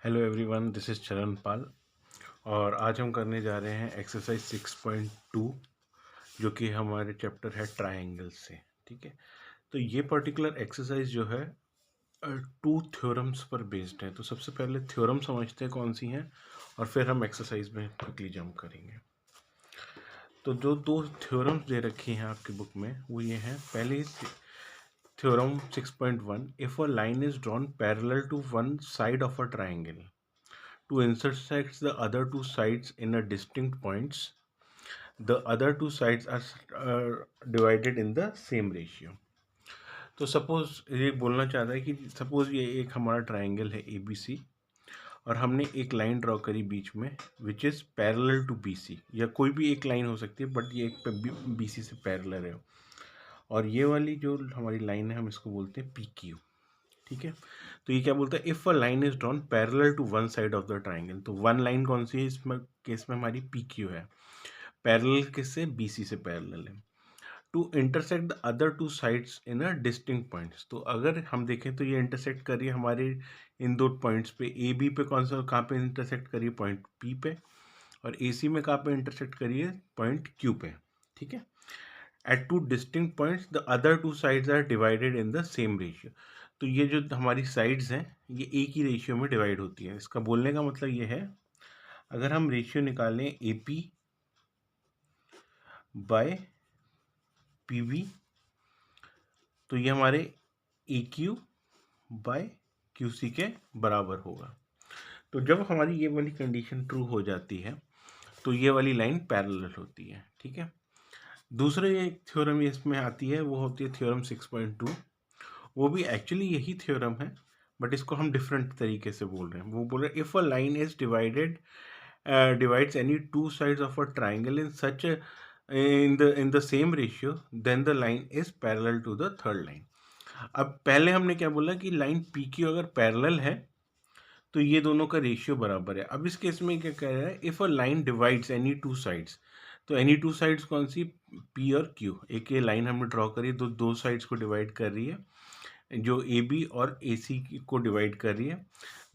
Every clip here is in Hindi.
हेलो एवरीवन, दिस इज़ चरण पाल और आज हम करने जा रहे हैं एक्सरसाइज 6.2 जो कि हमारे चैप्टर है ट्रायंगल से। ठीक है, तो ये पर्टिकुलर एक्सरसाइज जो है टू थ्योरम्स पर बेस्ड है। तो सबसे पहले थ्योरम समझते हैं कौन सी हैं और फिर हम एक्सरसाइज में क्विकली जंप करेंगे। तो जो दो थ्योरम्स दे रखी हैं आपकी बुक में वो ये हैं। पहले theorem 6.1, if a line is drawn parallel to one side of a triangle to intersect the other two sides in a distinct points, the other two sides are divided in the same ratio. तो सपोज ये बोलना चाहता है कि सपोज ये एक हमारा ट्राइंगल है ए बी सी और हमने एक लाइन ड्रॉ करी बीच में which is parallel to B C, या कोई भी एक लाइन हो सकती है बट ये एक बी सी से पैरेलल है। और ये वाली जो हमारी लाइन है हम इसको बोलते हैं पी क्यू। ठीक है, तो ये क्या बोलता है, if a line is drawn parallel to one side of the triangle. तो वन लाइन कौन सी है इसमें केस में, हमारी पी क्यू है। पैरेलल किससे, बी सी से पैरेलल है। To intersect the other two sides in a distinct points. तो अगर हम देखें तो ये इंटरसेक्ट करिए हमारे इन दो पॉइंट्स पे, ए बी पे कौन सा, कहाँ पे इंटरसेक्ट करिए, पॉइंट पी पे, और ए सी में कहाँ पे इंटरसेक्ट करिए, पॉइंट क्यू पे। ठीक है, at two distinct points the other two sides are divided in the same ratio. तो ये जो हमारी साइड्स हैं ये एक ही रेशियो में डिवाइड होती है। इसका बोलने का मतलब ये है, अगर हम रेशियो निकालें A P by P B तो ये हमारे A Q by Q C के बराबर होगा। तो जब हमारी ये वाली कंडीशन ट्रू हो जाती है तो ये वाली लाइन पैरेलल होती है। ठीक है, दूसरे एक थ्योरम इसमें आती है, वो होती है थ्योरम 6.2। वो भी एक्चुअली यही थ्योरम है बट इसको हम डिफरेंट तरीके से बोल रहे हैं। वो बोल रहे हैं, if a line is divides any two sides of a triangle in such a in the same ratio, then the line is parallel to the third line. अब पहले हमने क्या बोला कि लाइन पी क्यू अगर पैरेलल है तो ये दोनों का रेशियो बराबर है। अब इस केस में क्या कह रहा है, if a line divides any two sides. तो एनी टू साइड्स कौन सी, पी और क्यू। एक ये लाइन हमने ड्रॉ करी, दो साइड्स को डिवाइड कर रही है, जो ए बी और ए सी को डिवाइड कर रही है।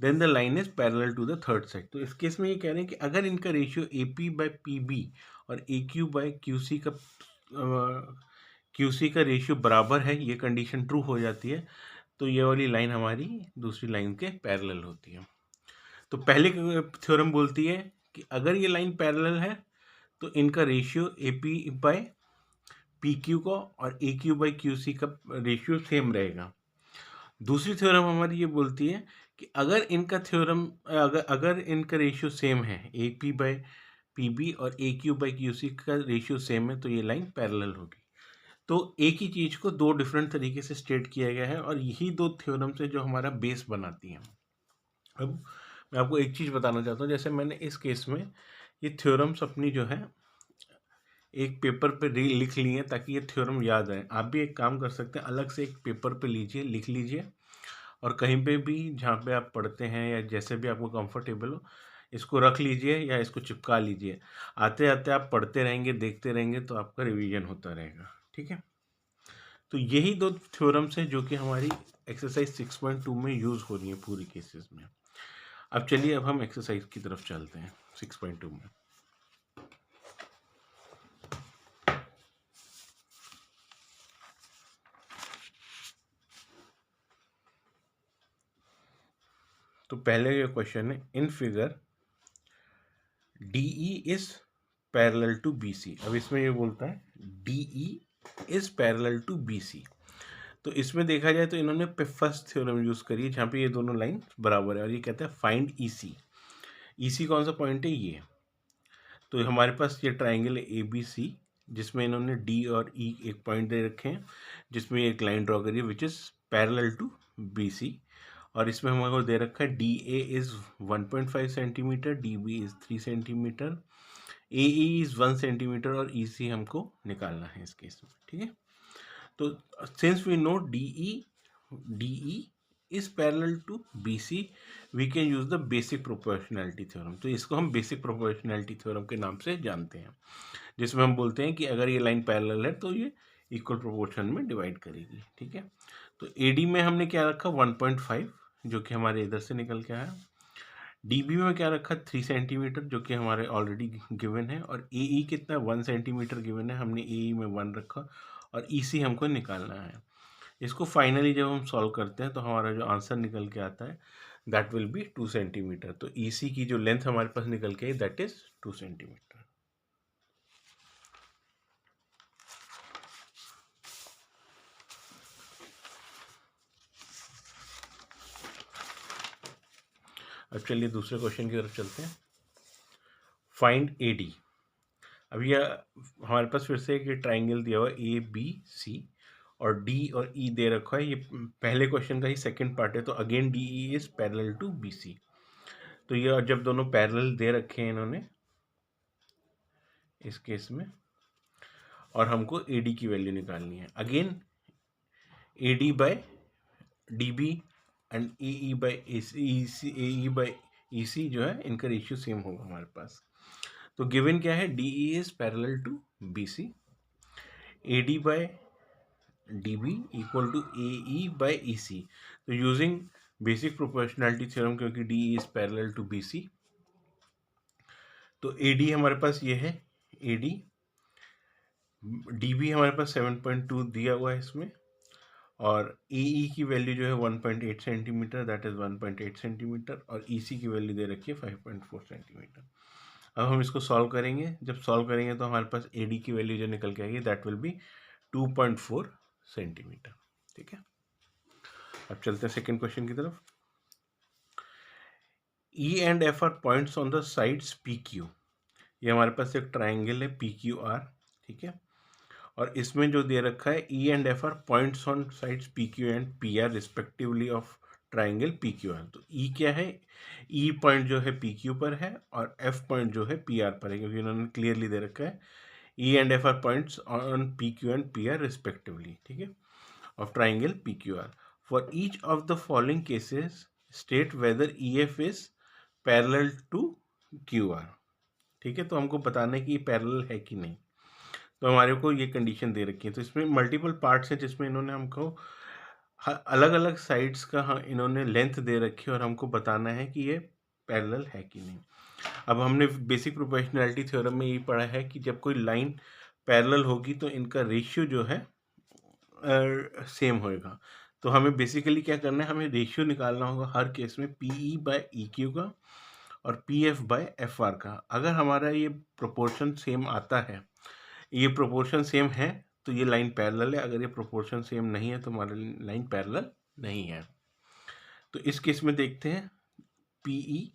Then the line is parallel to the third side. तो इस केस में ये कह रहे हैं कि अगर इनका ratio A P by P B और A Q by Q C का रेशियो बराबर है, ये कंडीशन ट्रू हो जाती है, तो ये वाली लाइन हमारी दूसरी लाइन के पैरेलल होती है। तो पहले थ्योरम बोलती है कि अगर ये लाइन पैरेलल है तो इनका ratio A P by P Q का और A Q by Q C का रेशियो सेम रहेगा। दूसरी थ्योरम हमारी ये बोलती है कि अगर इनका थ्योरम अगर इनका रेशियो सेम है, A P by P B और A Q by Q C का रेशियो सेम है, तो ये लाइन पैरेलल होगी। तो एक ही चीज़ को दो डिफरेंट तरीके से स्टेट किया गया है और यही दो थ्योरम से जो हमारा बेस बनाती हैं। अब मैं आपको एक चीज़ बताना चाहता हूँ, जैसे मैंने इस केस में ये थ्योरम्स अपनी जो है एक पेपर पे लिख लिए हैं ताकि ये थ्योरम याद आए। आप भी एक काम कर सकते हैं, अलग से एक पेपर पे लीजिए, लिख लीजिए, और कहीं पे भी जहाँ पे आप पढ़ते हैं या जैसे भी आपको कंफर्टेबल हो इसको रख लीजिए या इसको चिपका लीजिए। आते आते आप पढ़ते रहेंगे, देखते रहेंगे, तो आपका रिवीजन होता रहेगा। ठीक है, तो यही दो थ्योरम्स हैं जो कि हमारी एक्सरसाइज 6.2 में यूज़ हो रही हैं पूरी केसेस में। अब चलिए, अब हम एक्सरसाइज की तरफ चलते हैं 6.2 में। तो पहले ये क्वेश्चन है, in figure DE is parallel to BC। अब इसमें ये बोलता है DE is parallel to BC। तो इसमें देखा जाए तो इन्होंने फर्स्ट थ्योरम यूज़ करी है जहाँ पे ये दोनों लाइन बराबर है, और ये कहता है फाइंड EC। EC कौन सा पॉइंट है, ये। तो हमारे पास ये ट्राइंगल है ABC जिसमें इन्होंने D और E एक पॉइंट दे रखे हैं, जिसमें एक लाइन ड्रॉ करी है which is parallel to BC, और इसमें हमारे को दे रखा है DA is 1.5 centimetre, DB is 3 centimetre, AE is 1 centimetre, और EC हमको निकालना है इस केस में। ठीक है, तो since we know DE is parallel to BC, we can use the basic proportionality theorem. तो इसको हम बेसिक प्रोपोर्शनैलिटी थ्योरम के नाम से जानते हैं, जिसमें हम बोलते हैं कि अगर ये लाइन पैरेलल है तो ये इक्वल प्रोपोर्शन में डिवाइड करेगी। ठीक है, तो AD में हमने क्या रखा, 1.5, जो कि हमारे इधर से निकल के आया। डीबी में क्या रखा 3 सेंटीमीटर जो कि हमारे ऑलरेडी गिवन है, और एई कितना 1 सेंटीमीटर गिवन है, हमने एई में 1 रखा, और ईसी हमको निकालना है। इसको फाइनली जब हम सॉल्व करते हैं तो हमारा जो आंसर निकल के आता है दैट विल बी 2 सेंटीमीटर। तो ईसी की जो लेंथ हमारे पास निकल के आई दैट इज 2 सेंटीमीटर। अब चलिए दूसरे क्वेश्चन की तरफ चलते हैं। Find A D. अब यह हमारे पास फिर से एक ट्राइंगल दिया हुआ ए बी सी, और डी और ई दे रखा है। ये पहले क्वेश्चन का ही सेकंड पार्ट है, तो again D E is parallel to B C. तो ये जब दोनों पैरेलल दे रखे हैं इन्होंने इस केस में, और हमको ए डी की वैल्यू निकालनी है। Again A D by D B and A E by A E by E C जो है इनका रेशियो सेम होगा हमारे पास। तो गिवन क्या है, D E is parallel to B C, A D by D B equal to A E by E C. तो यूजिंग बेसिक प्रोपोर्शनैलिटी थ्योरम, क्योंकि D E is parallel to B C, तो ए डी हमारे पास ये है, ए डी डी बी हमारे पास 7.2 दिया हुआ है इसमें, और ए ई की वैल्यू जो है 1.8 सेंटीमीटर, दैट इज 1.8 सेंटीमीटर, और ई सी की वैल्यू दे रखी है 5.4 सेंटीमीटर। अब हम इसको सॉल्व करेंगे। जब सॉल्व करेंगे तो हमारे पास ए डी की वैल्यू जो निकल के आएगी दैट विल बी 2.4 सेंटीमीटर। ठीक है, अब चलते हैं सेकेंड क्वेश्चन की तरफ। ई and F are points on the sides P Q. ये हमारे पास एक ट्राइंगल है पी क्यू आर, ठीक है, और इसमें जो दे रखा है E and F are points on sides P Q and P R respectively of triangle P Q R. तो ई क्या है, ई पॉइंट जो है पी क्यू पर है, और एफ पॉइंट जो है पी आर पर है, क्योंकि इन्होंने क्लियरली दे रखा है E and F are points on P Q and P R respectively, ठीक है, of triangle P Q R. For each of the following cases state whether E F is parallel to Q R. ठीक है, तो हमको बताना है कि ये पैरेलल है कि नहीं। तो हमारे को ये कंडीशन दे रखी है। तो इसमें मल्टीपल पार्ट्स हैं जिसमें इन्होंने हमको अलग अलग साइड्स का इन्होंने लेंथ दे रखी है, और हमको बताना है कि ये पैरेलल है कि नहीं। अब हमने बेसिक प्रोपोर्शनैलिटी थ्योरम में ये पढ़ा है कि जब कोई लाइन पैरेलल होगी तो इनका रेशियो जो है सेम होएगा। तो हमें बेसिकली क्या करना है, हमें रेशियो निकालना होगा हर केस में P E by E Q का और P F by F R का। अगर हमारा ये प्रोपोर्शन सेम आता है, ये प्रोपोर्शन सेम है, तो ये लाइन पैरेलल है। अगर ये प्रोपोर्शन सेम नहीं है तो हमारी लाइन पैरेलल नहीं है। तो इस केस में देखते हैं P E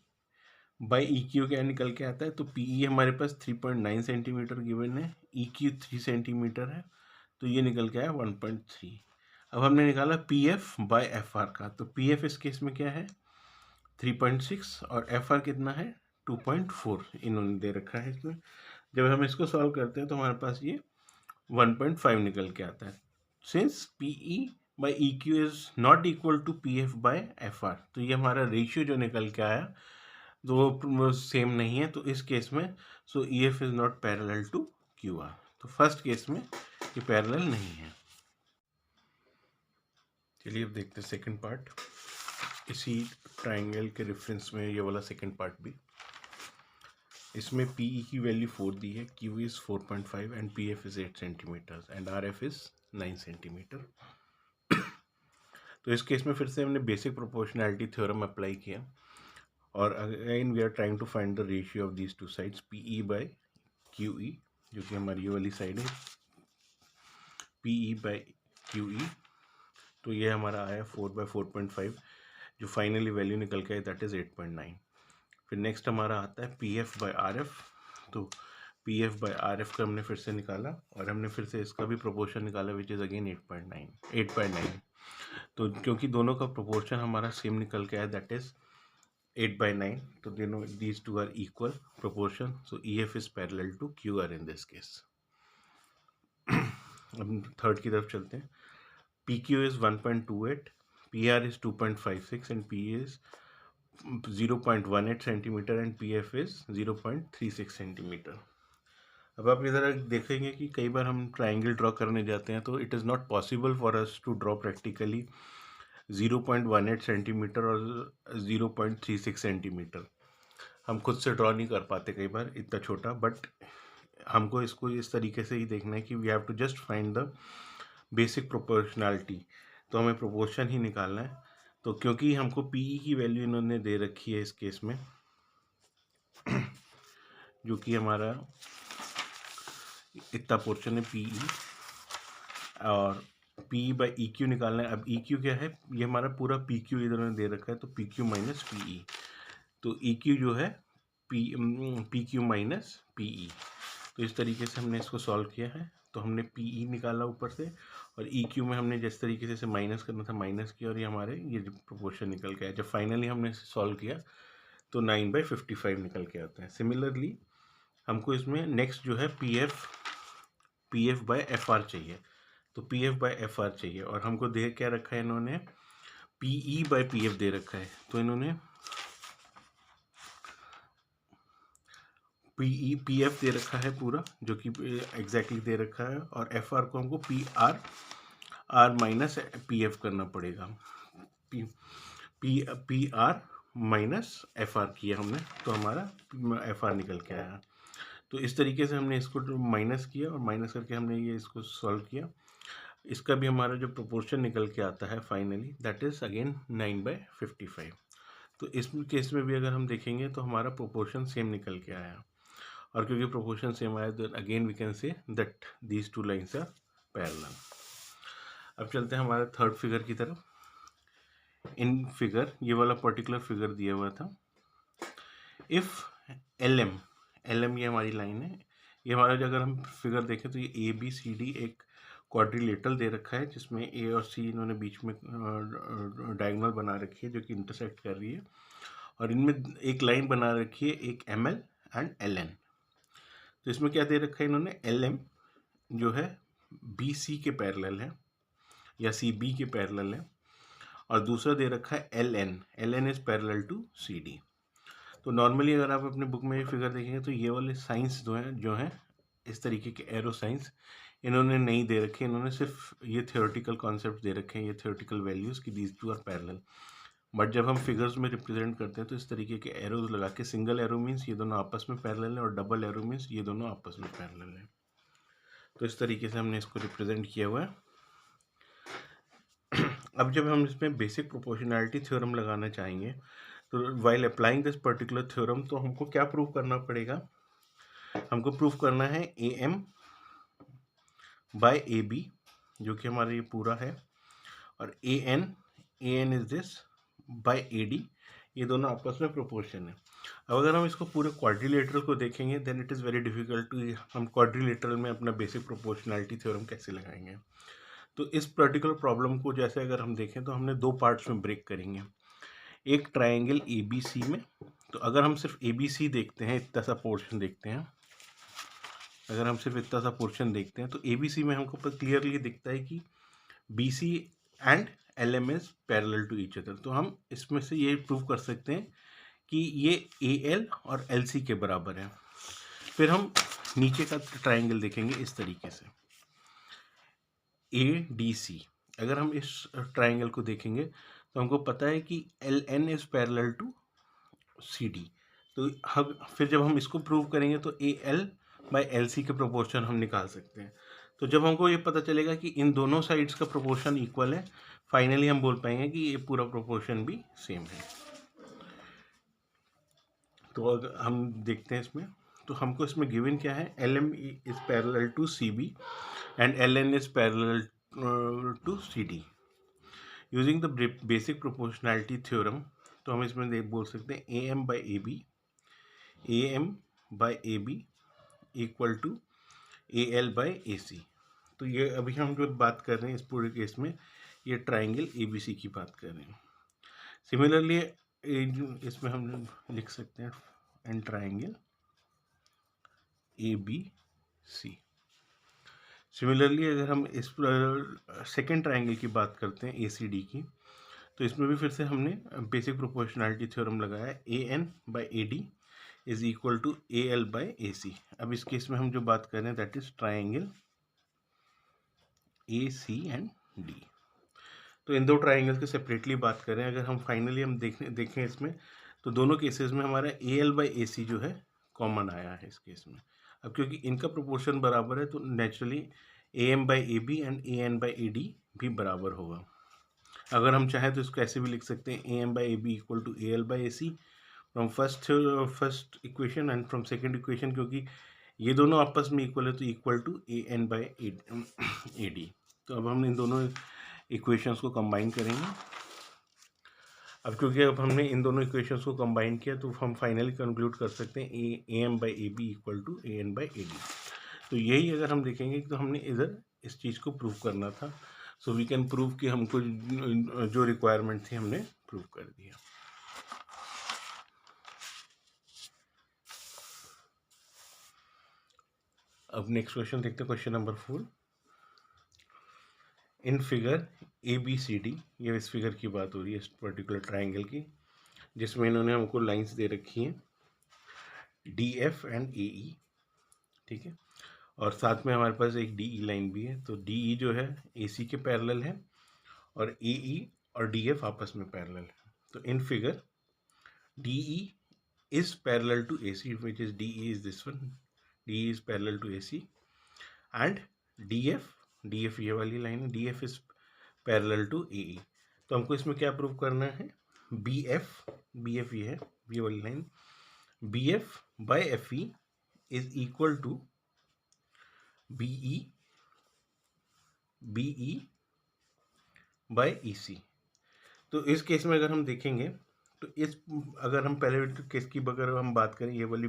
by E Q क्या निकल के आता है। तो पी ई हमारे पास 3.9 सेंटीमीटर गिवन है, ई क्यू 3 सेंटीमीटर है, तो ये निकल के आया 1.3। अब हमने निकाला P F by F R का। तो पी एफ इस केस में क्या है 3.6, और एफ आर कितना है 2.4 इन्होंने दे रखा है इसमें। जब हम इसको सॉल्व करते हैं तो हमारे पास ये 1.5 निकल के आता है। Since P E by E Q is not equal to P F by F R, तो ये हमारा रेशियो जो निकल के आया तो वो सेम नहीं है। तो इस केस में so E F is not parallel to Q R. तो फर्स्ट केस में ये पैरेलल नहीं है। चलिए अब देखते हैं सेकंड पार्ट। इसी ट्राइंगल के रेफरेंस में ये वाला सेकंड पार्ट भी। इसमें पी ई की वैल्यू 4 दी है, Q is 4.5 and P F is 8 centimetre and R F is 9 centimetre. तो इस केस में फिर से हमने बेसिक प्रोपोर्शनैलिटी थ्योरम अप्लाई किया, और again we are trying to find the ratio of these two sides P E by Q E, जो कि हमारी ये वाली साइड है P E by Q E. तो ये हमारा आया 4/4.5, जो फाइनली वैल्यू निकल के आए दैट इज़ 8.9। फिर नेक्स्ट हमारा आता है P F by R F. तो P F by R F का हमने फिर से निकाला, और हमने फिर से इसका भी प्रोपोर्शन निकाला विच इज़ अगेन 8.9। तो क्योंकि दोनों का प्रोपोर्शन हमारा सेम निकल के आया दैट इज़ 8/9, तो दोनों these two are equal proportion, so EF is parallel to QR in this case. अब थर्ड की तरफ चलते हैं। PQ is 1.28, PR is 2.56 and PE is 0.18 centimetre and PF is 0.36 centimetre. अब आप इधर देखेंगे कि कई बार हम ट्राइंगल ड्रॉ करने जाते हैं तो it is not possible for us to draw practically 0.18 centimetre और 0.36 सेंटीमीटर। हम खुद से ड्रॉ नहीं कर पाते कई बार इतना छोटा, बट हमको इसको इस तरीके से ही देखना है कि we have to just find the basic proportionality. तो हमें प्रोपोर्शन ही निकालना है। तो क्योंकि हमको पीई की वैल्यू इन्होंने दे रखी है इस केस में, जो कि हमारा इतना पोर्शन है पीई, और पी बाई ई क्यू निकालना है। अब ई क्यू क्या है, ये हमारा पूरा पी क्यू इन्होंने दे रखा है, तो P Q minus P E, तो ई क्यू जो है P Q minus P E. तो इस तरीके से हमने इसको सॉल्व किया है। तो हमने पी ई निकाला ऊपर से, और ई क्यू में हमने जिस तरीके से इसे माइनस करना था माइनस किया, और ये हमारे ये प्रोपोर्शन निकल के आया। जब फाइनली हमने इसे सॉल्व किया तो 9/55 निकल के आता है। सिमिलरली हमको इसमें नेक्स्ट जो है P F by F R चाहिए। तो P F by F R चाहिए, और हमको दे क्या रखा है इन्होंने, P E by P F दे रखा है। तो इन्होंने पी एफ दे रखा है पूरा, जो कि एग्जैक्टली दे रखा है, और एफ आर को हमको आर माइनस पी एफ करना पड़ेगा। P R minus F R किया हमने, तो हमारा एफ आर निकल के आया। तो इस तरीके से हमने इसको माइनस किया, और माइनस करके हमने ये इसको सॉल्व किया। इसका भी हमारा जो प्रोपोर्शन निकल के आता है फाइनली, दैट इज अगेन 9/55। तो इस केस में भी अगर हम देखेंगे तो हमारा प्रोपोर्शन सेम निकल के आया, और क्योंकि प्रोपोर्शन सेम आया तो again we can say that these two lines are parallel. अब चलते हैं हमारे थर्ड फिगर की तरफ। इन फिगर, ये वाला पर्टिकुलर फिगर दिया हुआ था, इफ एल एम ये हमारी लाइन है। ये हमारा जो अगर हम फिगर देखें तो ये ए बी सी डी एक क्वाड्रिलेटरल दे रखा है, जिसमें ए और सी इन्होंने बीच में डायगोनल बना रखी है जो कि इंटरसेक्ट कर रही है, और इनमें एक लाइन बना रखी है, एक M L and L N. तो इसमें क्या दे रखा है इन्होंने, एल एम जो है बी सी के पैरेलल है, या सी बी के पैरेलल है, और दूसरा दे रखा है L N is parallel to C D. तो नॉर्मली अगर आप अपने बुक में ये फिगर देखेंगे तो ये वाले साइंस जो हैं इस तरीके के एरो साइंस इन्होंने नहीं दे रखे, इन्होंने सिर्फ ये थ्योरेटिकल कॉन्सेप्ट दे रखे हैं, ये थ्योरेटिकल वैल्यूज़ की these two are parallel. But जब हम फिगर्स में रिप्रेजेंट करते हैं तो इस तरीके के एरोज लगा के, सिंगल एरो मीन्स ये दोनों आपस में पैरेलल है, और डबल एरो मीन्स ये दोनों आपस में पैरेलल है। तो इस तरीके से हमने इसको रिप्रेजेंट किया हुआ है। अब जब हम इसमें बेसिक प्रोपोर्शनैलिटी थ्योरम लगाना चाहेंगे, तो while applying this particular theorem, तो हमको क्या प्रूव करना पड़ेगा, हमको प्रूव करना है A M by A B, जो कि हमारा ये पूरा है, और A N is this by A D, ये दोनों आपस में प्रोपोर्शन है। अब अगर हम इसको पूरे क्वाड्रिलेटरल को देखेंगे then it is very difficult to, हम क्वाड्रिलेटरल में अपना बेसिक प्रोपोर्शनैलिटी थ्योरम कैसे लगाएंगे। तो इस पर्टिकुलर प्रॉब्लम को जैसे अगर हम देखें तो हमने दो पार्ट्स में ब्रेक करेंगे। एक ट्राइंगल ए बी सी में, तो अगर हम सिर्फ ए बी सी देखते हैं, इतना सा पोर्शन देखते हैं, अगर हम सिर्फ इतना सा पोर्शन देखते हैं तो ए बी सी में हमको क्लियरली दिखता है कि B C and L M is parallel to each other. तो हम इसमें से ये प्रूव कर सकते हैं कि ये ए एल और एल सी के बराबर है। फिर हम नीचे का ट्राइंगल देखेंगे इस तरीके से, ए डी सी। अगर हम इस ट्राइंगल को देखेंगे तो हमको पता है कि L N is parallel to C D. तो हम फिर जब हम इसको प्रूव करेंगे तो A L by L C के प्रोपोर्शन हम निकाल सकते हैं। तो जब हमको ये पता चलेगा कि इन दोनों साइड्स का प्रोपोर्शन इक्वल है, फाइनली हम बोल पाएंगे कि ये पूरा प्रोपोर्शन भी सेम है। तो अगर हम देखते हैं इसमें, तो हमको इसमें गिवन क्या है, L M is parallel to C B and L N is parallel to C D. Using the basic proportionality theorem, तो हम इसमें बोल सकते हैं A M by A B equal to A L by A C. तो ये अभी हम जो बात कर रहे हैं इस पूरे केस में, ये ट्राइंगल ए बी सी की बात कर रहे हैं। सिमिलरली इसमें हम लिख सकते हैं in triangle A B C. Similarly अगर हम इस सेकेंड ट्राइंगल की बात करते हैं ए सी डी की, तो इसमें भी फिर से हमने बेसिक प्रोपोर्शनैलिटी थ्योरम लगाया, A N by A D is equal to A L by A C. अब इस केस में हम जो बात कर रहे हैं that is triangle A C and D. तो इन दो ट्राइंगल की सेपरेटली बात करें, अगर हम फाइनली हम देखें इसमें, तो दोनों केसेस में हमारा AL बाई AC जो है कॉमन आया है इस केस में। अब क्योंकि इनका प्रोपोर्शन बराबर है तो naturally AM by AB and AN by AD भी बराबर होगा। अगर हम चाहें तो इसको ऐसे भी लिख सकते हैं AM by AB equal to AL by AC from first equation and from second equation, क्योंकि ये दोनों आपस में इक्वल है तो equal to AN by AD। तो अब हम इन दोनों इक्वेशंस को कंबाइन करेंगे। अब क्योंकि अब हमने इन दोनों इक्वेशंस को कंबाइन किया तो हम फाइनली कंक्लूड कर सकते हैं AM by AB equal to AN by AD। तो यही अगर हम देखेंगे तो हमने इधर इस चीज़ को प्रूव करना था। सो वी कैन प्रूव कि हमको जो रिक्वायरमेंट थी हमने प्रूव कर दिया। अब नेक्स्ट क्वेश्चन देखते हैं, question number 4। In figure ABCD, ये इस फिगर की बात हो रही है, इस पर्टिकुलर ट्राइंगल की, जिसमें इन्होंने हमको लाइंस दे रखी हैं DF एंड AE, ठीक है, और साथ में हमारे पास एक DE लाइन भी है। तो DE जो है AC के पैरेलल है और AE और DF आपस में पैरेलल है। तो इन figure DE is parallel to AC, which is DE is this one, DE is parallel to AC, and DF ये वाली लाइन है, DF is parallel to AE। तो हमको इसमें क्या प्रूव करना है, BF ये वाली line, BF by FE is equal to BE by EC। तो इस केस में अगर हम देखेंगे तो अगर हम पहले केस की अगर हम बात करें, ये वाली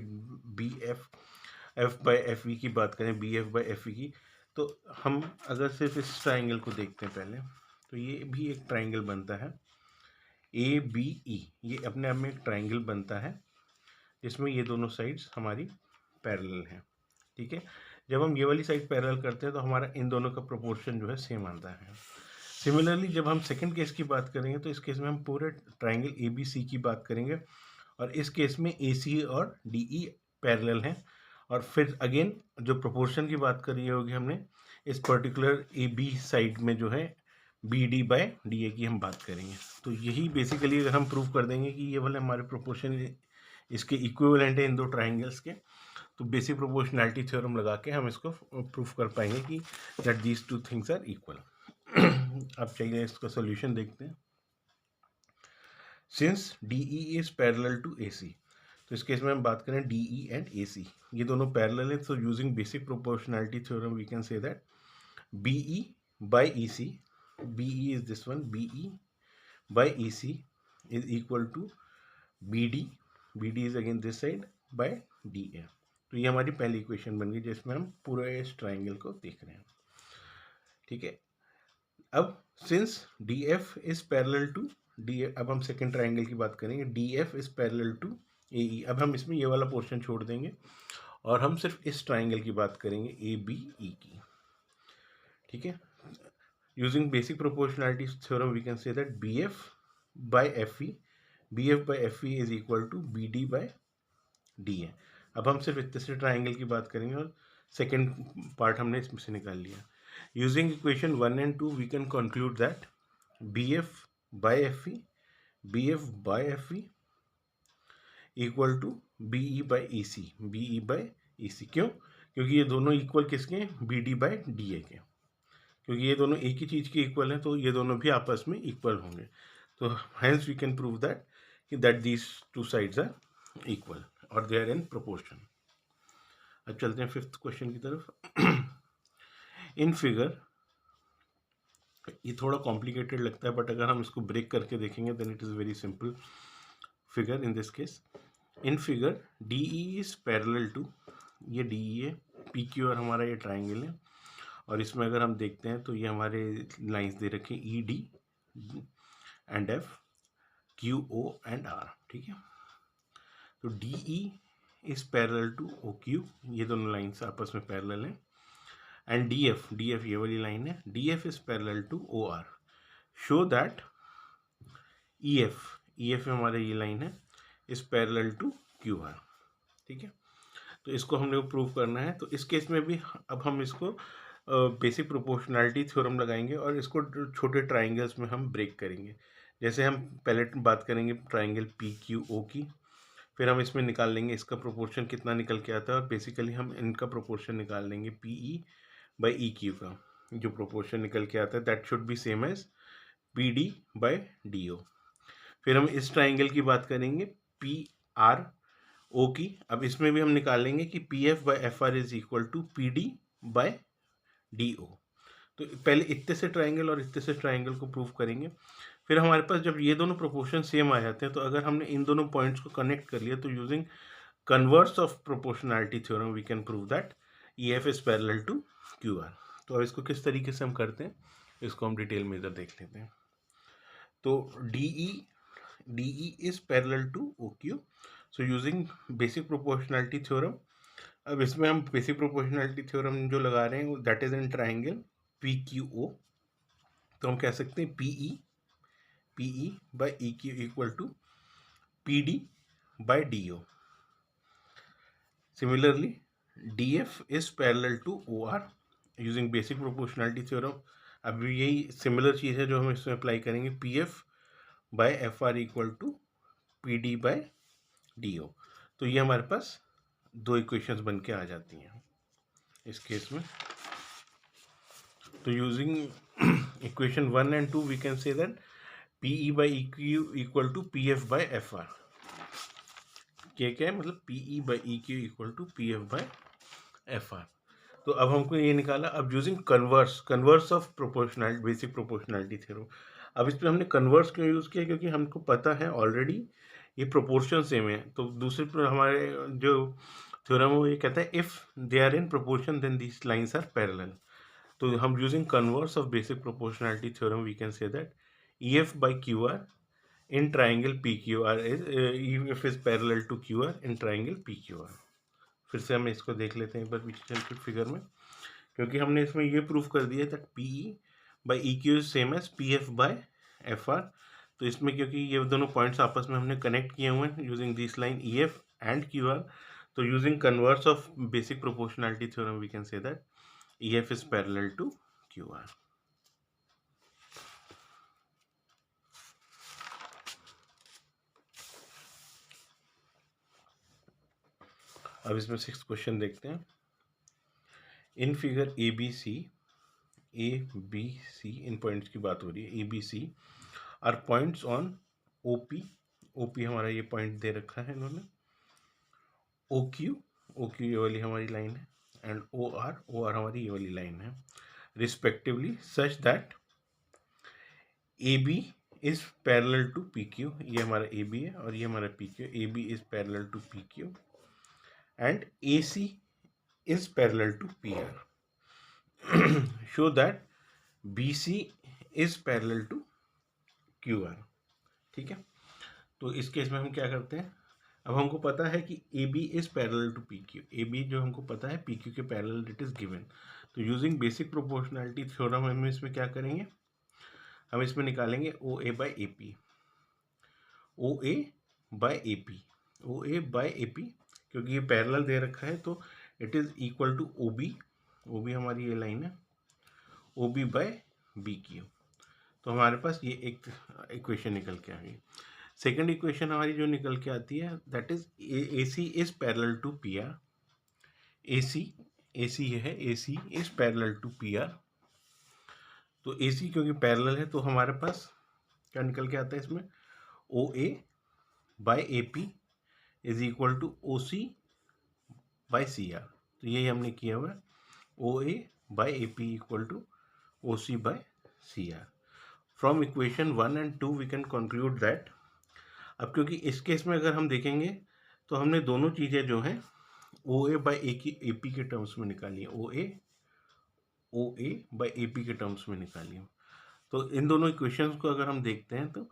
F बाई FE की बात करें, BF बाई FE की, तो हम अगर सिर्फ इस ट्राइंगल को देखते हैं पहले, तो ये भी एक ट्राइंगल बनता है ABE। ये अपने आप में एक ट्राइंगल बनता है जिसमें ये दोनों साइड्स हमारी पैरेलल हैं, ठीक है। जब हम ये वाली साइड पैरेलल करते हैं तो हमारा इन दोनों का प्रोपोर्शन जो है सेम आता है। सिमिलरली जब हम सेकंड केस की बात करेंगे तो इस केस में हम पूरे ट्राइंगल ABC की बात करेंगे और इस केस में AC और DE पैरेलल हैं, और फिर अगेन जो प्रोपोर्शन की बात करी होगी हमने इस पर्टिकुलर AB साइड में जो है BD बाय DA की हम बात करेंगे। तो यही बेसिकली अगर हम प्रूव कर देंगे कि ये वाले हमारे प्रोपोर्शन इसके इक्विवेलेंट है इन दो ट्राइंगल्स के, तो बेसिक प्रोपोर्शनैलिटी थ्योरम लगा के हम इसको प्रूफ कर पाएंगे कि that these two things are equal. अब चाहिए इसका सॉल्यूशन देखते हैं। Since DE is parallel to AC, तो इस केस में हम बात करें DE एंड AC, ये दोनों पैरेलल है, तो using basic proportionality theorem we can say that BE by EC, BE is this one, BE by EC is equal to BD is again this side by DA। तो ये हमारी पहली इक्वेशन बन गई जिसमें हम पूरे इस ट्राइंगल को देख रहे हैं, ठीक है। अब since DF is parallel to DA, अब हम सेकेंड ट्राइंगल की बात करेंगे, DF is parallel to AE। अब हम इसमें ये वाला पोर्शन छोड़ देंगे और हम सिर्फ इस ट्राइंगल की बात करेंगे ABE की, ठीक है। Using basic proportionality theorem we can say that BF by FE is equal to BD by DA। अब हम सिर्फ तीसरे ट्राइंगल की बात करेंगे और सेकेंड पार्ट हमने इसमें से निकाल लिया। Using equation 1 and 2 we can conclude that BF by FE equal to BE by EC। क्यों? क्योंकि ये दोनों इक्वल किसके हैं, BD बाय DA के, क्योंकि ये दोनों एक ही चीज़ के इक्वल हैं तो ये दोनों भी आपस में इक्वल होंगे। तो hence we can prove that these two sides are equal और दे आर इन प्रोपोर्शन। अब चलते हैं फिफ्थ क्वेश्चन की तरफ। इन फिगर, ये थोड़ा कॉम्प्लिकेटेड लगता है बट अगर हम इसको ब्रेक करके देखेंगे then it is very simple figure in this case. In figure DE is parallel to, ये DE है, PQ और हमारा ये ट्राइंगल है, और इसमें अगर हम देखते हैं तो ये हमारे लाइंस दे रखे ED and F, QO and R, ठीक है। तो DE is parallel to OQ, ये दोनों लाइंस आपस में पैरेलल हैं, एंड DF ये वाली लाइन है, DF is parallel to OR। Show that EF में हमारे ये लाइन है इज पैरेलल टू QR, ठीक है। तो इसको हमने प्रूव करना है। तो इस केस में भी अब हम इसको बेसिक प्रोपोर्शनैलिटी थ्योरम लगाएंगे और इसको छोटे ट्राइंगल्स में हम ब्रेक करेंगे। जैसे हम पहले बात करेंगे ट्राइंगल पी क्यू ओ की, फिर हम इसमें निकाल लेंगे इसका प्रोपोर्शन कितना निकल के आता है, और बेसिकली हम इनका प्रोपोर्शन निकाल लेंगे P E by E Q का जो प्रोपोर्शन निकल के आता है, that should be same as P D by D O. फिर हम इस ट्राइंगल की बात करेंगे पी आर ओ की। अब इसमें भी हम निकालेंगे कि P F by F R is equal to P D by D O. तो पहले इतने से ट्राइंगल और इतने से ट्राइंगल को प्रूव करेंगे। फिर हमारे पास जब ये दोनों प्रोपोर्शन सेम आ जाते हैं, तो अगर हमने इन दोनों पॉइंट्स को कनेक्ट कर लिया, तो using converse of proportionality theorem we can prove that E F is parallel to Q R. तो अब इसको किस तरीके से हम करते हैं, इसको हम डिटेल में इधर देख लेते हैं। तो DE is parallel to OQ. So using basic proportionality theorem, अब इसमें हम बेसिक प्रोपोर्शनैलिटी थ्योरम जो लगा रहे हैं that is in triangle PQO। तो हम कह सकते हैं PE by EQ equal to PD by DO। Similarly DF is parallel to OR using basic proportionality theorem. अब यही सिमिलर चीज़ है जो हम इसमें अप्लाई करेंगे, PF by FR equal to PD by DO। तो ये हमारे पास दो इक्वेशंस बन के आ जाती हैं इस केस में। तो using equation 1 and 2 we can say that PE by EQ equal to PF by FR। क्या है, मतलब PE by EQ equal to PF by FR। तो अब हमको ये निकाला। अब using converse of proportionality, basic proportionality theorem. अब इस पर हमने कन्वर्स क्यों यूज़ किया, क्योंकि हमको पता है ऑलरेडी ये प्रोपोर्शन सेम है। तो दूसरे पर हमारे जो थ्योरम है वो ये कहता है if they are in proportion then these lines are parallel. तो हम using converse of basic proportionality theorem we can say that EF by QR in triangle PQR is EF is parallel to QR in triangle PQR। फिर से हम इसको देख लेते हैं एक बार पीछे चल के फिगर में, क्योंकि हमने इसमें ये प्रूफ कर दिया that PE by EQ same as PF by FR। तो इसमें क्योंकि ये दोनों पॉइंट्स आपस में हमने कनेक्ट किए हुए हैं using this line EF and QR, तो using converse of basic proportionality theorem we can say that EF is parallel to QR। अब इसमें 6th क्वेश्चन देखते हैं। इन फिगर ABC इन पॉइंट्स की बात हो रही है, ABC are points on OP हमारा ये पॉइंट दे रखा है इन्होंने, OQ ये वाली हमारी लाइन है, एंड OR हमारी ये वाली लाइन है respectively, such that AB is parallel to PQ। ये हमारा AB है और ये हमारा PQ। AB is parallel to PQ and AC is parallel to PR. Show that BC is parallel to QR। ठीक है, तो इस केस में हम क्या करते हैं, अब हमको पता है कि AB is parallel to PQ। AB जो हमको पता है PQ के पैरेलल इट इज गिवन। तो यूजिंग बेसिक प्रोपोर्शनैलिटी थ्योरम हम इसमें क्या करेंगे, हम इसमें निकालेंगे OA by AP। OA by AP क्योंकि ये पैरेलल दे रखा है, तो it is equal to OB हमारी ये लाइन है, OB बाई BQ। तो हमारे पास ये एक इक्वेशन निकल के आ गई। सेकंड इक्वेशन हमारी जो निकल के आती है that is AC is parallel to PR। AC ये है, AC is parallel to PR। तो AC क्योंकि पैरेलल है, तो हमारे पास क्या निकल के आता है इसमें, OA by AP is equal to OC by CR। तो यही हमने किया हुआ है, OA by AP equal to OC by CR। From equation 1 and 2 we can conclude that. अब क्योंकि इस केस में अगर हम देखेंगे तो हमने दोनों चीज़ें जो हैं OA बाई AP के टर्म्स में निकाली है, OA बाई AP के टर्म्स में निकाली है। तो इन दोनों इक्वेशंस को अगर हम देखते हैं तो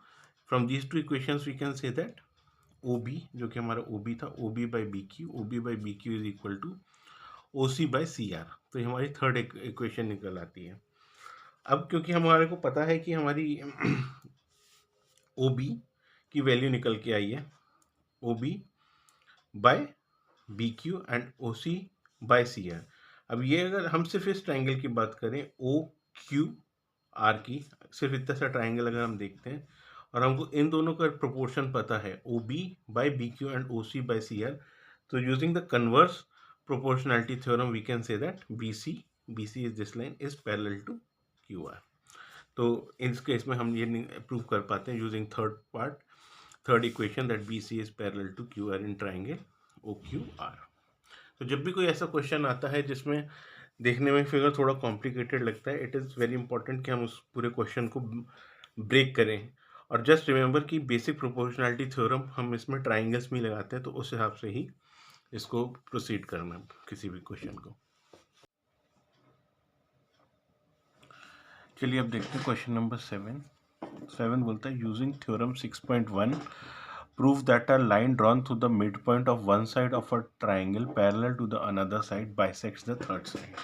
from these two equations we can say that OB जो कि हमारा OB था, OB by BQ is equal to OC by CR। तो ये हमारी थर्ड इक्वेशन निकल आती है। अब क्योंकि हमारे को पता है कि हमारी OB की वैल्यू निकल के आई है OB by BQ and OC by CR। अब ये अगर हम सिर्फ इस ट्राइंगल की बात करें OQR की, सिर्फ इतना सा ट्राइंगल अगर हम देखते हैं और हमको इन दोनों का प्रोपोर्शन पता है OB by BQ and OC by CR. तो using the converse proportionality theorem we can say that BC is this line is parallel to QR. तो इस केस में हम ये प्रूव कर पाते हैं using third equation that BC is parallel to QR in triangle OQR. तो जब भी कोई ऐसा क्वेश्चन आता है जिसमें देखने में फिगर थोड़ा कॉम्प्लिकेटेड लगता है, इट इज़ वेरी इंपॉर्टेंट कि हम उस पूरे क्वेश्चन को ब्रेक करें. और जस्ट रिमेंबर कि बेसिक प्रोपोर्शनैलिटी थ्योरम हम इसमें ट्राइंगल्स में लगाते हैं, तो उस हिसाब से ही इसको प्रोसीड करना किसी भी क्वेश्चन को. चलिए अब देखते हैं क्वेश्चन नंबर 7 बोलता है using theorem 6.1 prove that a line drawn through the midpoint of one side of a triangle parallel to the another side bisects the third side.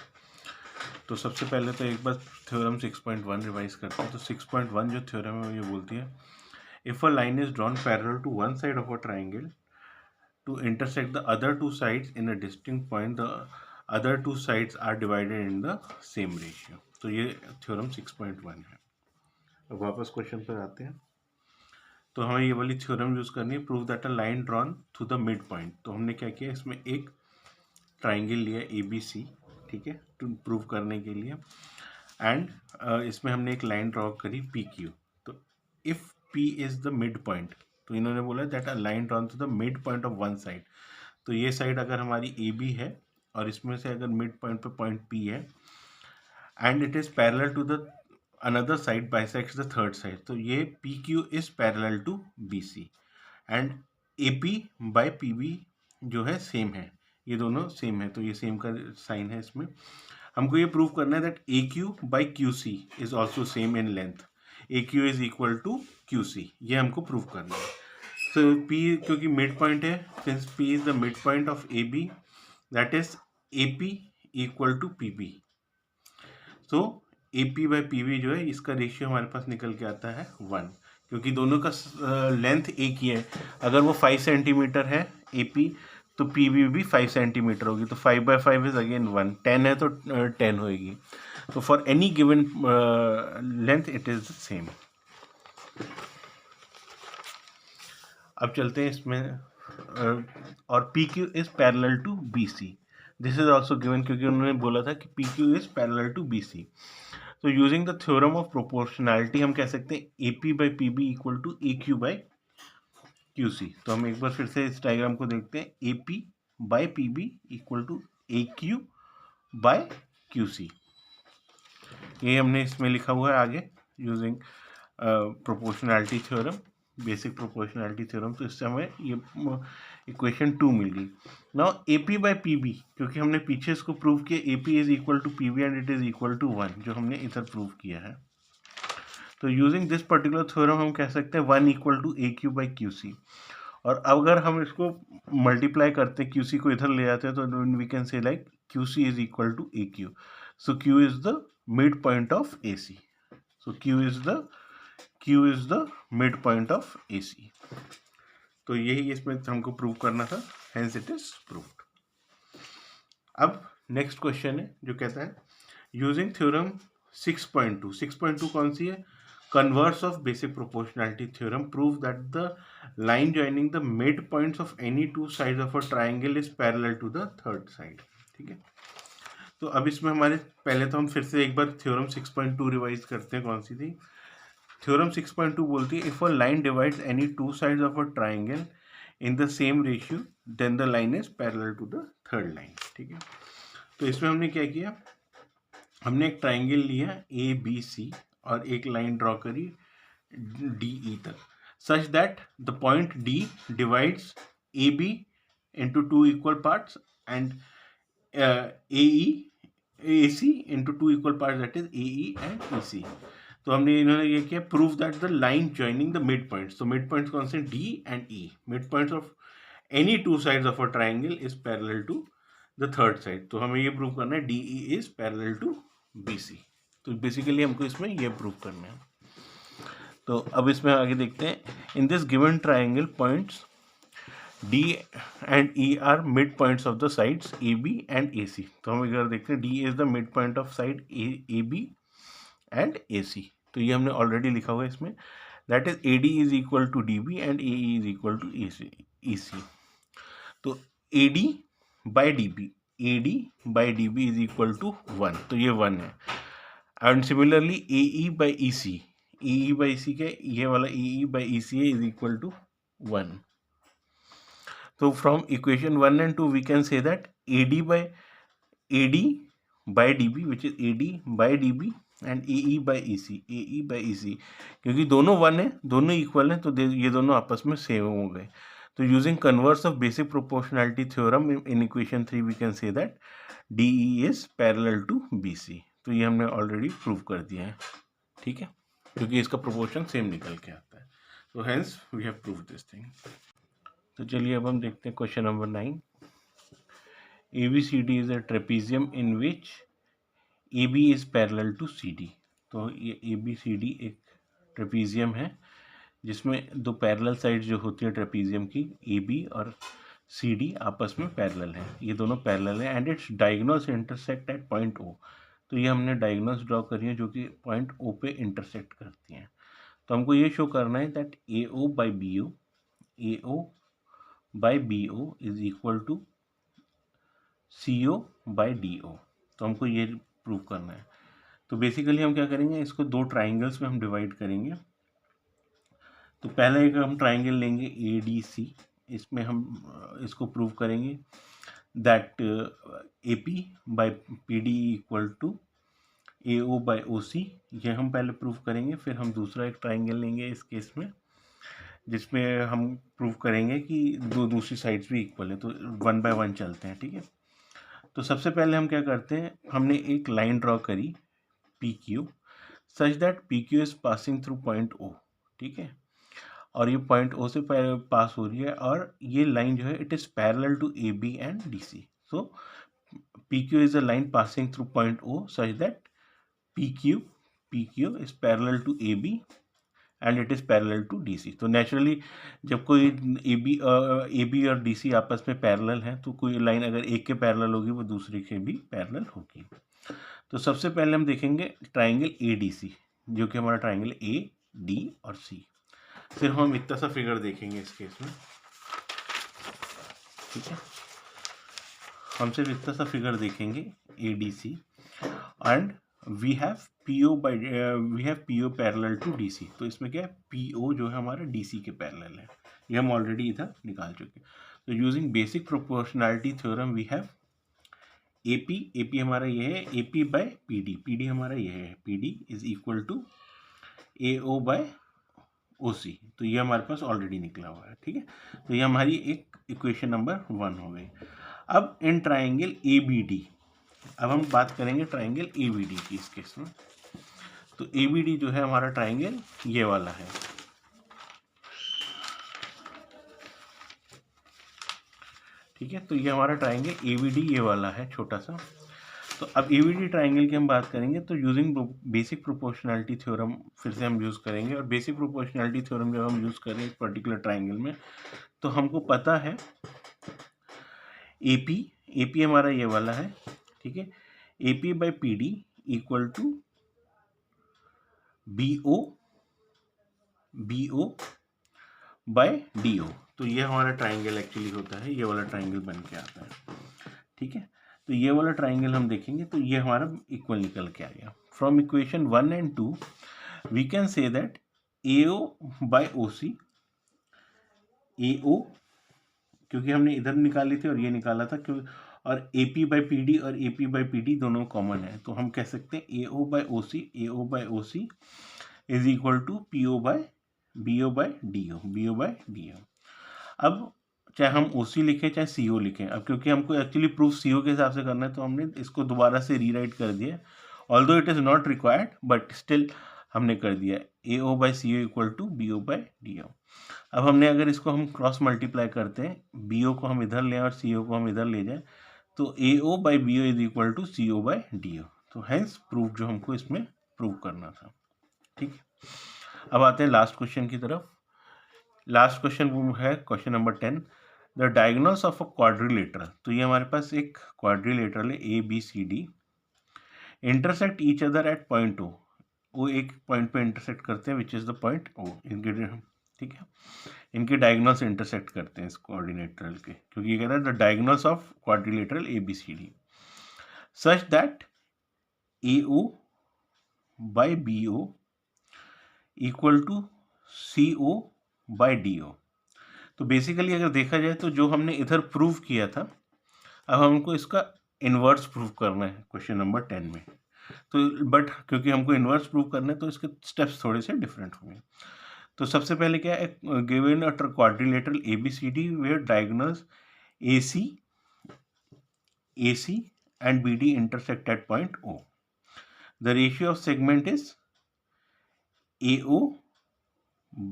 तो सबसे पहले तो एक बार थ्योरम 6.1 रिवाइज करते हैं. तो 6.1 जो थ्योरम है ये बोलती है if a line is drawn parallel to one side of a triangle to intersect the other two sides in a distinct point, the other two sides are divided in the same ratio. तो ये थ्योरम 6.1 है. अब वापस क्वेश्चन पर आते हैं. तो हमें ये वाली थ्योरम यूज करनी है, prove that a line drawn through the mid point. तो हमने क्या किया, इसमें एक ट्राइंगल लिया ABC, ठीक है, टू प्रूव करने के लिए. एंड इसमें हमने एक लाइन ड्रॉ करी PQ. तो if P is the mid point, तो इन्होंने बोला that a line drawn to the mid point of one side. तो ये साइड अगर हमारी AB है और इसमें से अगर मिड पॉइंट पे पॉइंट P है and it is parallel to the another side bisects the third side, तो ये PQ is parallel to BC and AP by PB जो है सेम है, ये दोनों सेम है. तो ये सेम का साइन है. इसमें हमको ये प्रूव करना है that AQ by QC is also same in length. AQ is equal to QC, ये हमको प्रूव करना है. तो P क्योंकि मिड पॉइंट है, since P is the mid point of AB, that is AP equal to PB. तो AP बाई PB जो है इसका रेशियो हमारे पास निकल के आता है 1, क्योंकि दोनों का लेंथ एक ही है. अगर वो 5 सेंटीमीटर है AP, तो PB भी 5 सेंटीमीटर होगी. तो 5 बाई 5 इज अगेन 1. 10 है तो 10 होगी. तो for any given length it is same. अब चलते हैं इसमें और PQ is parallel to BC. This is also given, क्योंकि उन्होंने बोला था कि PQ is parallel to BC. तो using the theorem of proportionality हम कह सकते हैं AP by PB equal to AQ by QC. तो हम एक बार फिर से इस डायग्राम को देखते हैं. AP by PB equal to AQ by QC. ये हमने इसमें लिखा हुआ है आगे using proportionality theorem, basic proportionality theorem. तो इससे हमें ये इक्वेशन 2 मिल गई. नाउ AP बाई PB, क्योंकि हमने पीछे इसको प्रूव किया AP is equal to PB and it is equal to 1, जो हमने इधर प्रूव किया है. तो यूजिंग दिस पर्टिकुलर थ्योरम हम कह सकते हैं 1 equal to AQ by QC. और अगर हम इसको मल्टीप्लाई करते हैं, QC को इधर ले जाते हैं, तो we can say like QC is equal to AQ. So Q is the mid point of AC. So Q is the mid point of AC. तो यही इसमें हमको प्रूव करना था, हेंस इट इज प्रूव्ड. अब नेक्स्ट क्वेश्चन है जो कहता है यूजिंग थ्योरम 6.2. 6.2 कौन सी है? Converse of basic proportionality theorem prove that the line joining the midpoints of any two sides of a triangle is parallel to the third side. ठीक है. तो अब इसमें हमारे पहले तो हम फिर से एक बार थ्योरम 6.2 रिवाइज करते हैं. कौन सी थी? थ्योरम 6.2 बोलती है if a line divides any two sides of a triangle in the same ratio then the line is parallel to the third line. ठीक है. तो इसमें हमने क्या किया, हमने एक ट्राइंगल लिया ABC और एक लाइन ड्रॉ करी DE तक, such that the point D divides AB into two equal parts and AC into two equal parts, that is AE and EC. तो हमने इन्होंने ये किया prove that the line joining the mid points. तो मिड पॉइंट्स कौन से? D and E. Mid points of any two sides of a triangle is parallel to the third side. तो हमें ये प्रूव करना है DE is parallel to BC. तो बेसिकली हमको इसमें ये प्रूव करना है. तो अब इसमें आगे देखते हैं. In this given triangle points D and E are mid points of the sides AB and AC. तो हम इधर देखते हैं D is the mid point of side AB and AC. तो ये हमने ऑलरेडी लिखा हुआ है इसमें. That is AD is equal to DB and AE is equal to EC। तो AD by DB is equal to 1, तो ये 1 है। And similarly AE by EC, क्या है, ये वाला AE by EC is equal to 1। तो from equation 1 and 2 we can say that AD by DB which is AD by DB and AE by EC, क्योंकि दोनों 1 है, दोनों इक्वल हैं, तो ये दोनों आपस में सेम हो गए। तो using converse of basic proportionality theorem in equation 3 we can say that DE is parallel to BC। तो ये हमने ऑलरेडी प्रूव कर दिया है, ठीक है, क्योंकि इसका प्रोपोर्शन सेम निकल के आता है। तो hence we have prove this thing. तो चलिए अब हम देखते हैं question number 9। ABCD is a trapezium in which AB is parallel to CD। तो ये ABCD एक ट्रेपेजियम है जिसमें दो पैरेलल साइड जो होती है ट्रेपेजियम की, AB और CD आपस में पैरेलल है, ये दोनों पैरेलल है and it's diagonals intersect at point O। तो ये हमने डायगोनल्स ड्रॉ करी है जो कि पॉइंट O पे इंटरसेक्ट करती हैं। तो हमको ये शो करना है that AO by BO is equal to CO by DO। तो हमको ये प्रूव करना है। तो बेसिकली हम क्या करेंगे, इसको दो ट्राइंगल्स में हम डिवाइड करेंगे। तो पहले एक हम ट्राइंगल लेंगे ADC, इसमें हम इसको प्रूव करेंगे that AP by PD equal to AO by OC, ये हम पहले प्रूव करेंगे। फिर हम दूसरा एक ट्राइंगल लेंगे इस केस में जिसमें हम प्रूव करेंगे कि दूसरी साइड्स भी इक्वल है। तो 1 बाय 1 चलते हैं, ठीक है। तो सबसे पहले हम क्या करते हैं, हमने एक लाइन ड्रॉ करी PQ such that PQ is passing through point O, ठीक है, और ये पॉइंट O से पास हो रही है और ये लाइन जो है it is parallel to AB and DC। So PQ is a line passing through point O such that PQ is parallel to AB and it is parallel to DC। तो नेचुरली जब कोई AB और DC आपस में पैरेलल है तो कोई लाइन अगर एक के पैरेलल होगी वो दूसरे के भी पैरेलल होगी। तो सबसे पहले हम देखेंगे ट्राइंगल ADC जो कि हमारा ट्राइंगल AD और C। फिर हम इतना सा फिगर देखेंगे इस केस में, ठीक है, हम सिर्फ इतना सा फिगर देखेंगे ADC and we have PO parallel to DC। तो इसमें क्या है, PO जो है हमारा DC के पैरेलल है, ये हम ऑलरेडी इधर निकाल चुके हैं। तो using basic proportionality theorem we have AP हमारा ये है AP बाय PD हमारा ये है, PD is equal to AO by OC। तो ये हमारे पास ऑलरेडी निकला हुआ है, ठीक है। तो ये हमारी एक इक्वेशन नंबर 1 हो गई। अब इन ट्राइंगल ABD, अब हम बात करेंगे ट्राइंगल ABD की इस केस में। तो ABD जो है हमारा ट्राइंगल ये वाला है, ठीक है। तो ये हमारा ट्राइंगल ABD ये वाला है छोटा सा। तो अब ABD ट्राइंगल की हम बात करेंगे तो यूजिंग बेसिक प्रोपोर्शनैलिटी थ्योरम फिर से हम यूज़ करेंगे। और बेसिक प्रोपोर्शनैलिटी थ्योरम जब हम यूज़ करें एक पर्टिकुलर ट्राइंगल में तो हमको पता है AP हमारा ये वाला है, ठीक है, AP by PD equal to BO by DO। तो ये हमारा ट्राइंगल एक्चुअली होता है, ये वाला ट्राइंगल बन के आता है, ठीक है। तो ये वाला ट्राइंगल हम देखेंगे तो ये हमारा इक्वल निकल के आ गया। From equation 1 and 2 we can say that AO by OC, AO क्योंकि हमने इधर निकाली थी और ये निकाला था, क्योंकि और AP बाई PD और AP बाई PD दोनों कॉमन है, तो हम कह सकते हैं AO by OC is equal to BO by DO। अब चाहे हम OC लिखें चाहे CO लिखें, अब क्योंकि हमको एक्चुअली प्रूफ CO के हिसाब से करना है तो हमने इसको दोबारा से रीराइट कर दिया, although it is not required but still हमने कर दिया AO by CO equal to BO by DO। अब हमने अगर इसको हम क्रॉस मल्टीप्लाई करते हैं, BO को हम इधर लें और CO को हम इधर ले जाएं, तो AO by BO is equal to CO by DO। तो हैंस प्रूफ जो हमको इसमें प्रूव करना था, ठीक है। अब आते हैं लास्ट क्वेश्चन की तरफ। लास्ट क्वेश्चन वो है question number 10, the diagonals of a quadrilateral. तो ये हमारे पास एक क्वाड्रिलेटरल है ABCD, intersect each other at point O। वो एक पॉइंट पे इंटरसेक्ट करते हैं which is the point O इनके, ठीक है, इनके डायगोनल से इंटरसेक्ट करते हैं इस कोऑर्डिनेटरल के, क्योंकि ये कहता है the diagonals of quadrilateral ABCD such that AO by BO equal to CO by DO। तो बेसिकली अगर देखा जाए तो जो हमने इधर प्रूव किया था, अब हमको इसका इन्वर्स प्रूव करना है क्वेश्चन नंबर 10 में। तो बट क्योंकि हमको इन्वर्स प्रूव करना है तो इसके स्टेप्स थोड़े से डिफरेंट होंगे। तो सबसे पहले क्या है, given a quadrilateral ABCD where diagonals AC and BD intersect at point O. The ratio of segment is AO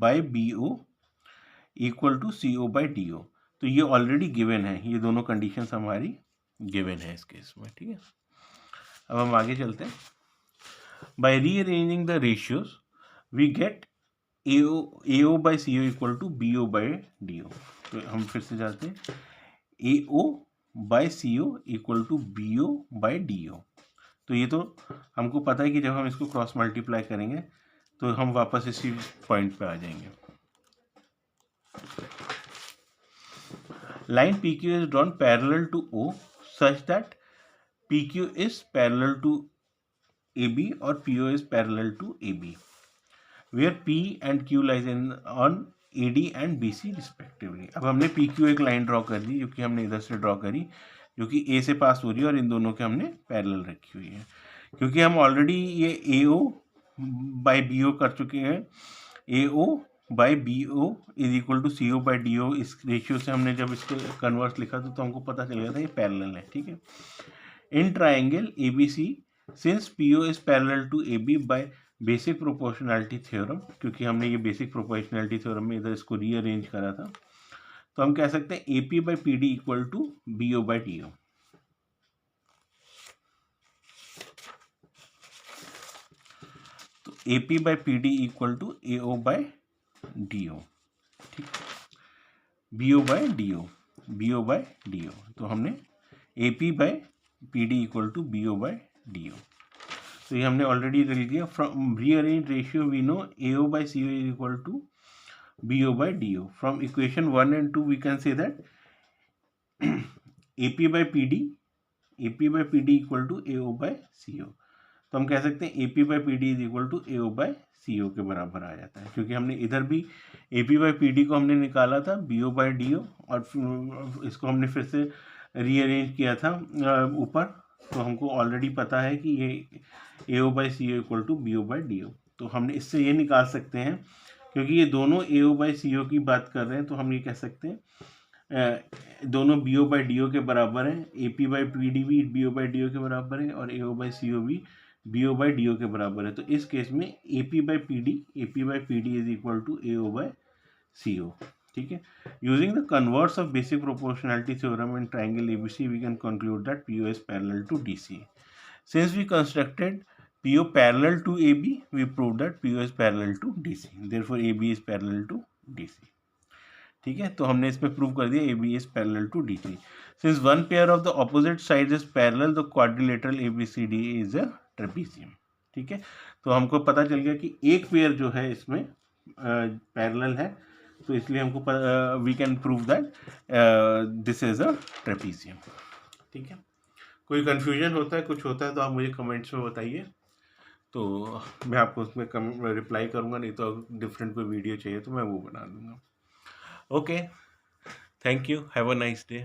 by BO equal to CO by DO। तो ये ऑलरेडी गिवन है, ये दोनों कंडीशंस हमारी गिवन है इस केस में, ठीक है। अब हम आगे चलते हैं। By rearranging the ratios we get AO by CO equal to BO by DO। तो हम फिर से जाते हैं, AO by CO equal to BO by DO। तो ये तो हमको पता है कि जब हम इसको क्रॉस मल्टीप्लाई करेंगे तो हम वापस इसी पॉइंट पे आ जाएंगे। Line PQ is drawn parallel to O such that PQ is parallel to AB और PO is parallel to AB, where P and Q lies on AD and BC respectively। अब हमने PQ एक लाइन ड्रॉ कर दी, जो कि हमने इधर से ड्रॉ करी, जो कि A से पास हो रही है और इन दोनों के हमने पैरेलल रखी हुई है। क्योंकि हम ऑलरेडी ये AO बाई BO कर चुके हैं, AO by BO is equal to CO by DO। इस रेशियो से हमने जब इसको कन्वर्स लिखा तो हमको पता चल गया था ये पैरेलल है, ठीक है। In triangle ABC since PO is parallel to AB by basic proportionality theorem, क्योंकि हमने ये बेसिक प्रोपोर्शनैलिटी थ्योरम में इधर इसको रीअरेंज करा था, तो हम कह सकते हैं AP by PD equal to BO by DO। तो AP by PD equal to AO by DO, ठीक, BO by DO, BO by DO। तो हमने AP by PD equal to BO by DO, तो ये हमने ऑलरेडी लिख दिया। From rearrange ratio we know AO by CO is equal to BO by DO। From equation 1 and 2 we can say that AP by PD equal to AO by CO। तो हम कह सकते हैं AP by PD is equal to AO by CO के बराबर आ जाता है, क्योंकि हमने इधर भी AP बाई PD को हमने निकाला था BO बाई DO, और इसको हमने फिर से रीअरेंज किया था ऊपर, तो हमको ऑलरेडी पता है कि ये AO by CO equal to BO by DO। तो हमने इससे ये निकाल सकते हैं, क्योंकि ये दोनों AO बाई CO की बात कर रहे हैं, तो हम ये कह सकते हैं दोनों BO बाई DO के बराबर हैं। AP बाई PD भी BO बाई DO के बराबर है और AO बाई CO भी BO बाई DO के बराबर है। तो इस केस में AP by PD is equal to AO by CO, ठीक है। Using the converse of basic proportionality theorem in triangle ABC we can conclude that PO is parallel to DC। Since we constructed PO parallel to AB, we proved that PO is parallel to DC. Therefore, AB is parallel to DC. ठीक है, तो हमने इसमें प्रूव कर दिया AB is parallel to DC. Since one pair of the opposite sides is parallel, the quadrilateral ABCD is a trapezium. ठीक है, तो हमको पता चल गया कि एक पेयर जो है इसमें पैरेलल है, तो इसलिए हमको we can prove that this is a trapezium. ठीक है, कोई कन्फ्यूजन होता है, कुछ होता है तो आप मुझे कमेंट्स में बताइए, तो मैं आपको उसमें रिप्लाई करूँगा, नहीं तो डिफरेंट कोई वीडियो चाहिए तो मैं वो बना दूँगा। Okay, thank you, have a nice day.